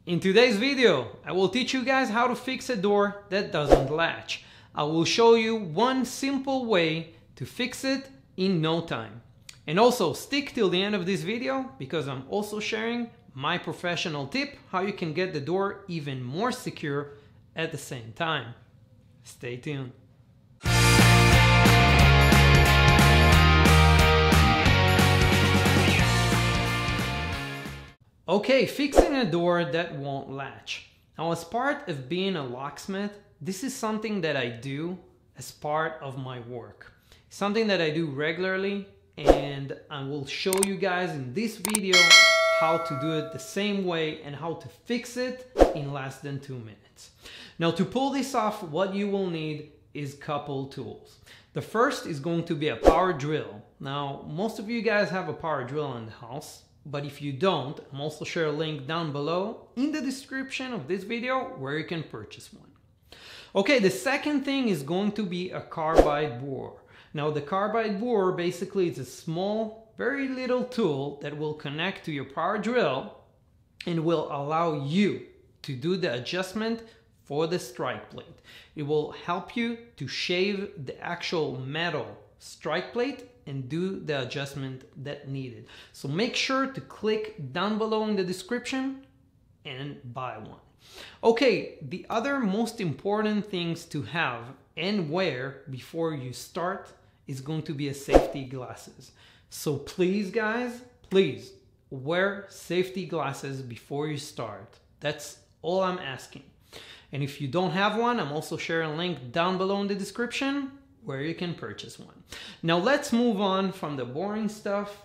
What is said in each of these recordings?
In today's video, I will teach you guys how to fix a door that doesn't latch. I will show you one simple way to fix it in no time. And also stick till the end of this video because I'm also sharing my professional tip how you can get the door even more secure at the same time. Stay tuned. Okay, fixing a door that won't latch. Now, as part of being a locksmith, this is something that I do as part of my work. Something that I do regularly, and I will show you guys in this video how to do it the same way and how to fix it in less than 2 minutes. Now, to pull this off, what you will need is a couple tools. The first is going to be a power drill. Now, most of you guys have a power drill in the house. But if you don't, I'm also share a link down below in the description of this video where you can purchase one. Okay, the second thing is going to be a carbide bore. Now the carbide bore basically is a small, very little tool that will connect to your power drill and will allow you to do the adjustment for the strike plate. It will help you to shave the actual metal strike plate and do the adjustment that needed. So make sure to click down below in the description and buy one. Okay, the other most important things to have and wear before you start is going to be a safety glasses. So please guys, please wear safety glasses before you start. That's all I'm asking. And if you don't have one, I'm also sharing a link down below in the description where you can purchase one. Now let's move on from the boring stuff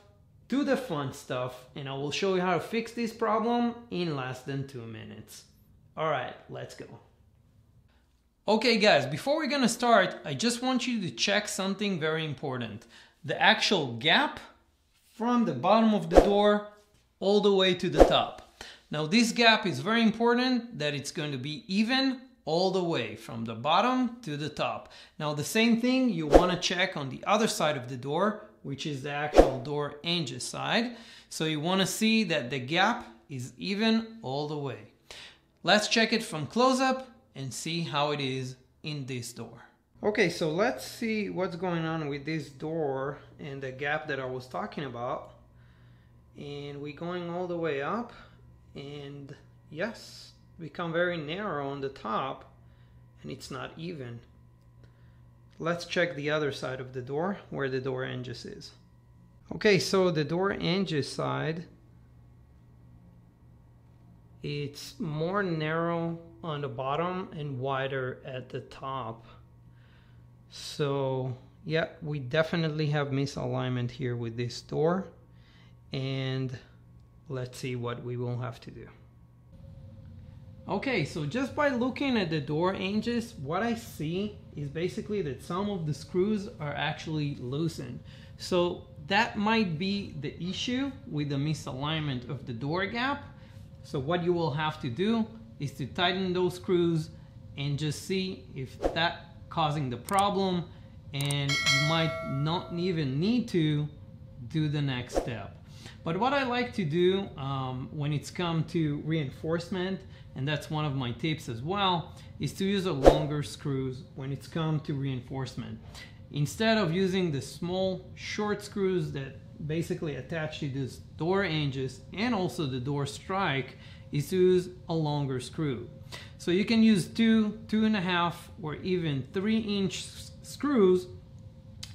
to the fun stuff, and I will show you how to fix this problem in less than 2 minutes. All right, let's go. Okay guys, before we're gonna start, I just want you to check something very important. The actual gap from the bottom of the door all the way to the top. Now this gap is very important that it's going to be even all the way from the bottom to the top. Now the same thing you want to check on the other side of the door, which is the actual door hinges side. So you want to see that the gap is even all the way. Let's check it from close up and see how it is in this door. Okay, so let's see what's going on with this door and the gap that I was talking about. And we're going all the way up, and yes, become very narrow on the top and it's not even. Let's check the other side of the door where the door hinges is. Okay, so the door hinges side, it's more narrow on the bottom and wider at the top. So yeah, we definitely have misalignment here with this door, and let's see what we will have to do. Okay, so just by looking at the door hinges, what I see is basically that some of the screws are actually loosened. So that might be the issue with the misalignment of the door gap. So what you will have to do is to tighten those screws and just see if that's causing the problem, and you might not even need to do the next step. But what I like to do when it's come to reinforcement, and that's one of my tips as well, is to use a longer screws when it's come to reinforcement. Instead of using the small short screws that basically attach to this door hinges and also the door strike, is to use a longer screw. So you can use 2, 2.5 or even 3-inch screws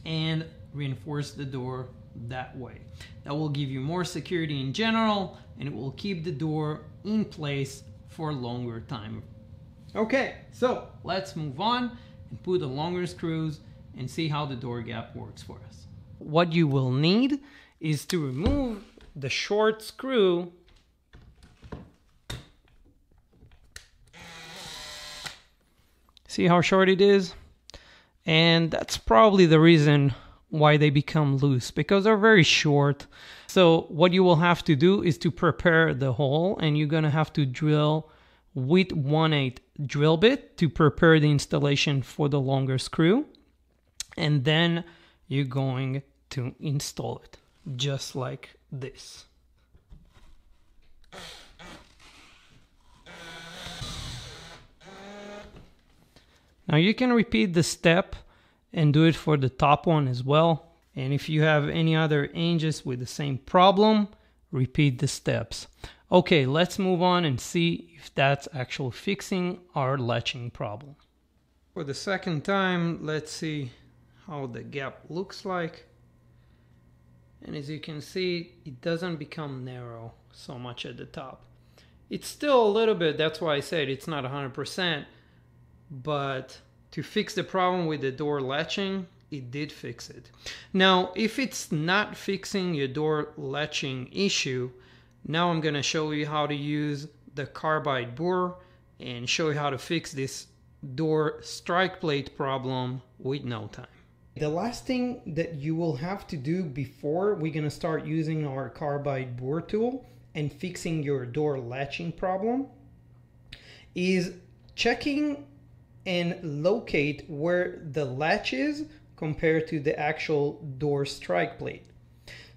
and reinforce the door that way. That will give you more security in general, and it will keep the door in place for a longer time. Okay, so let's move on and put the longer screws and see how the door gap works for us. What you will need is to remove the short screw . See how short it is? And that's probably the reason why they become loose, because they're very short. So what you will have to do is to prepare the hole, and you're gonna have to drill with 1/8 drill bit to prepare the installation for the longer screw, and then you're going to install it just like this. Now you can repeat the step and do it for the top one as well. And if you have any other hinges with the same problem, repeat the steps. Okay, let's move on and see if that's actually fixing our latching problem. For the second time, let's see how the gap looks like. And as you can see, it doesn't become narrow so much at the top. It's still a little bit, that's why I said it's not 100%, but to fix the problem with the door latching, it did fix it. Now, if it's not fixing your door latching issue, now I'm gonna show you how to use the Carbide Burr and show you how to fix this door strike plate problem with no time. The last thing that you will have to do before we're gonna start using our Carbide Burr tool and fixing your door latching problem is checking and locate where the latch is compared to the actual door strike plate.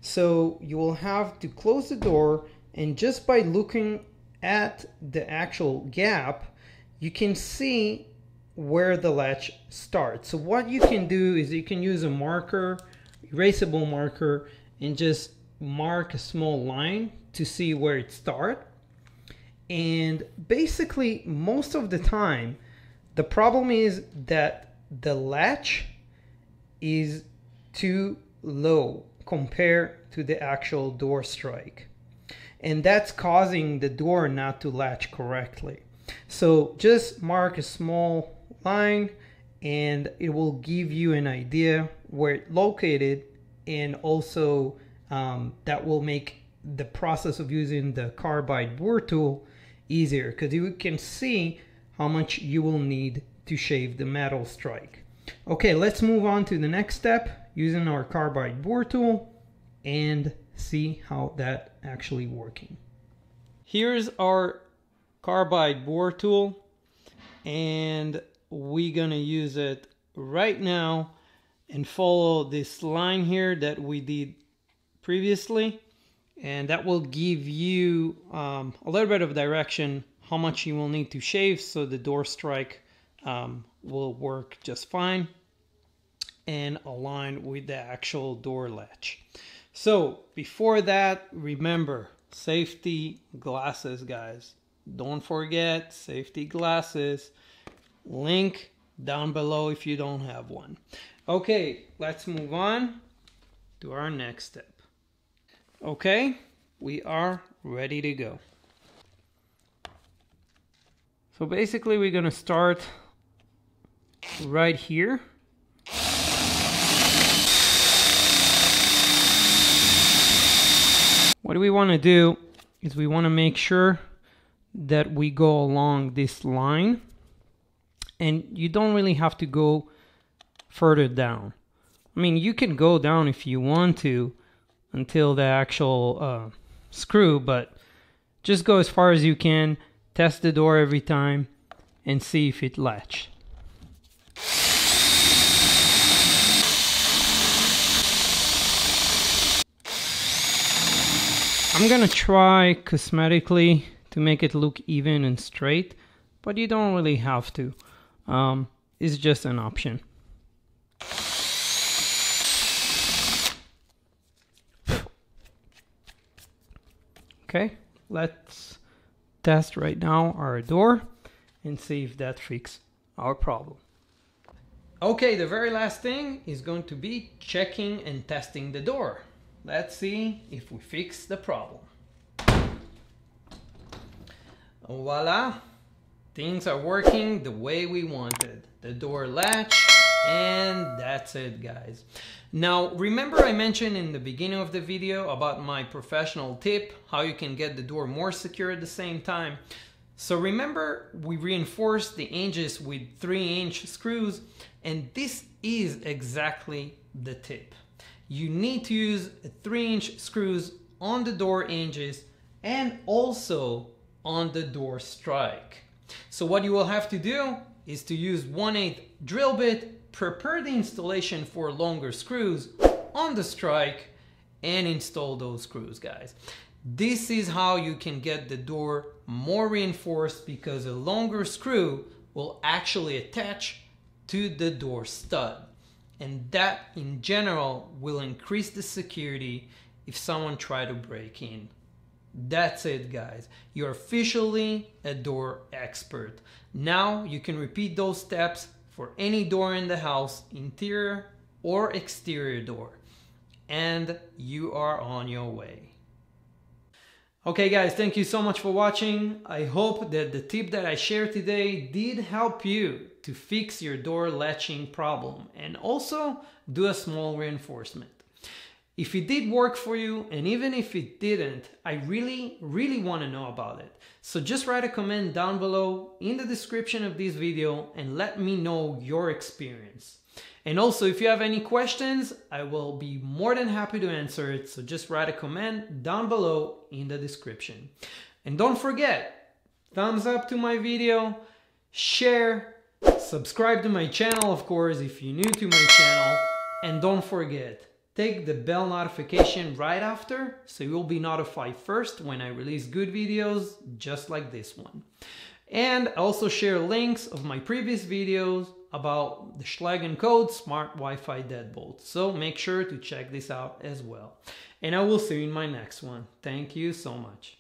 So you will have to close the door, and just by looking at the actual gap, you can see where the latch starts. So what you can do is you can use a marker, erasable marker, and just mark a small line to see where it starts. And basically, most of the time, the problem is that the latch is too low compared to the actual door strike. And that's causing the door not to latch correctly. So just mark a small line and it will give you an idea where it's located, and also that will make the process of using the Carbide Burr tool easier, because you can see how much you will need to shave the metal strike. Okay, let's move on to the next step using our Carbide Burr tool and see how that actually working. Here's our Carbide Burr tool, and we're gonna use it right now and follow this line here that we did previously, and that will give you a little bit of direction how much you will need to shave so the door strike will work just fine and align with the actual door latch. So before that, remember, safety glasses, guys. Don't forget safety glasses. Link down below if you don't have one. Okay, let's move on to our next step. Okay, we are ready to go. So basically we're gonna start right here. What we want to do is we want to make sure that we go along this line, and you don't really have to go further down. I mean, you can go down if you want to until the actual screw, but just go as far as you can, test the door every time, and see if it latches. I'm gonna try cosmetically to make it look even and straight, but you don't really have to. It's just an option. Okay, let's test right now our door and see if that fixes our problem. Okay, the very last thing is going to be checking and testing the door. Let's see if we fix the problem. Voila! Things are working the way we wanted. The door latch, and that's it, guys. Now, remember I mentioned in the beginning of the video about my professional tip, how you can get the door more secure at the same time. So remember, we reinforced the hinges with 3-inch screws, and this is exactly the tip. You need to use 3-inch screws on the door hinges and also on the door strike. So what you will have to do is to use 1/8 drill bit, prepare the installation for longer screws on the strike, and install those screws, guys. This is how you can get the door more reinforced, because a longer screw will actually attach to the door stud. And that in general will increase the security if someone try to break in. That's it, guys. You're officially a door expert. Now you can repeat those steps for any door in the house, interior or exterior door. And you are on your way. Okay guys, thank you so much for watching. I hope that the tip that I shared today did help you to fix your door latching problem and also do a small reinforcement. If it did work for you, and even if it didn't, I really want to know about it. So just write a comment down below in the description of this video and let me know your experience. And also, if you have any questions, I will be more than happy to answer it. So just write a comment down below in the description. And don't forget, thumbs up to my video, share, subscribe to my channel, of course, if you're new to my channel. And don't forget, take the bell notification right after, so you'll be notified first when I release good videos just like this one. And also share links of my previous videos about the Schlage Encode Smart Wi-Fi Deadbolt. So make sure to check this out as well. And I will see you in my next one. Thank you so much.